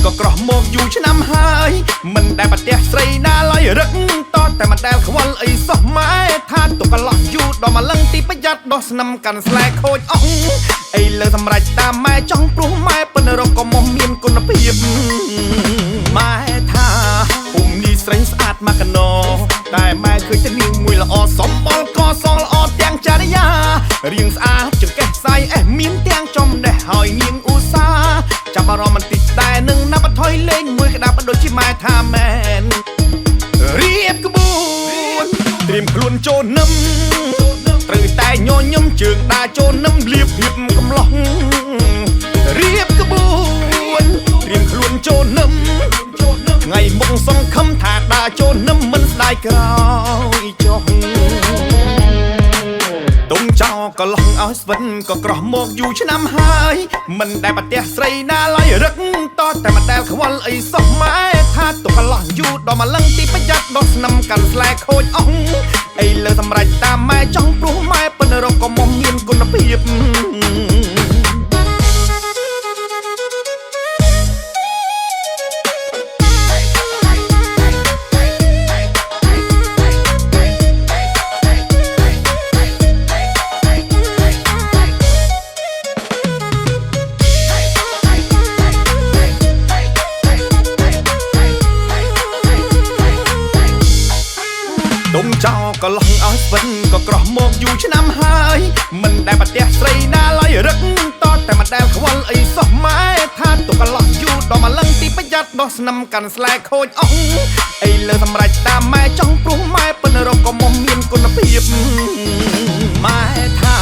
ก็ក្រោះមកយូរឆ្នាំហើយមិនដែលប្រទះស្រីណាឡើយរឹកតតែមិនដែលខ្វល់អីសោះម៉ែថាទុកកន្លោះយូរដល់មកលឹងទីប្រយ័ត្នដោះស្នឹមកាន់ស្លែខូចអស់អីលើសម្រេចតាមម៉ែចង់ព្រោះម៉ែប៉ុនរកក៏មកមានគុណភាពម៉ែថាភូមិនេះស្រីស្អាតមកកណោតែម៉ែឃើញតែនាងមួយល្អសំបល់ក៏សងល្អទាំងចរិយារៀងស្អាតចង្កេះស្អីអេះមានទាំងចំណេះហើយនាងឧស្សាហ៍ចាប់អារម្មណ៍បន្តិចតែនឹងណាប់ថយលេងមួយក្តាប់ដូចជាម៉ែថាមែនរៀបក្បួនត្រៀមខ្លួនចូលនឹមត្រូវតែញញឹមជើងដាចូលនឹមលៀបហៀបកំឡោះរៀបក្បួនត្រៀមខ្លួនចូលនឹមថ្ងៃមុខសង្ឃឹមថាដាចូលនឹមមិនស្ដាយក្រោយចុះទុំចោកន្លងឲ្យស្វិនក៏ក្រោះមកយូរឆ្នាំហើយមិនដែលប្រទះស្រីណាឡើយរឹកតតែមិនដែលខ្វល់អីសោះម៉ែថាទុកកន្លោះយូរដល់មកលឹងទីប្រយ័ត្នដោះស្នឹមកាន់ស្លែខូចអស់អីលើសម្រេចតាមម៉ែចង់ព្រោះម៉ែប៉ុនរកក៏មកមានគុណភាពទុំចោកន្លងឲ្យស្វិនក៏ក្រោះមកយូរឆ្នាំហើយមិនដែលប្រទះស្រីណាឡើយរឹកតតែមិនដែលខ្វល់អីសោះម៉ែថាទុកកន្លោះយូរដល់មកលឹងទីប្រយ័ត្នដោះស្នឹមកាន់ស្លែខូចអស់អីលើសម្រេចតាមម៉ែចង់ព្រោះម៉ែប៉ុនរកក៏មកមានគុណភាពម៉ែថា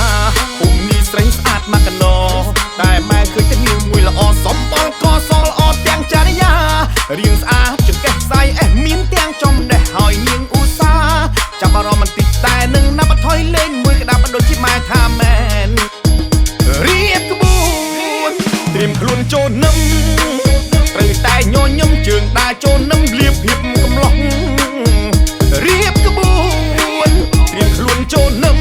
ភូមិនេះស្រីស្អាតមកកណោតែម៉ែឃើញតែនាងមួយល្អសំបល់ក៏សងល្អទាំងចរិយារៀងស្អាតចង្កេះស្អីអេះមានទាំងចំណេះហើយនាងឧស្សាហ៍ចាប់អារម្មណ៍បន្តិចតែនឹងណាប់ថយលេងមួយក្តាប់ដូចជាម៉ែថាមែនរៀបក្បួនត្រៀមខ្លួនចូលនឹមត្រូវតែញញឹមជើងដាចូលនឹមលៀបហៀបកំឡោះរៀបក្បួនត្រៀមខ្លួនចូលនឹម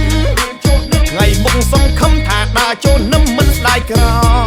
ថ្ងៃមុខសង្ឃឹមថាដាចូលនឹមមិនស្ដាយក្រោ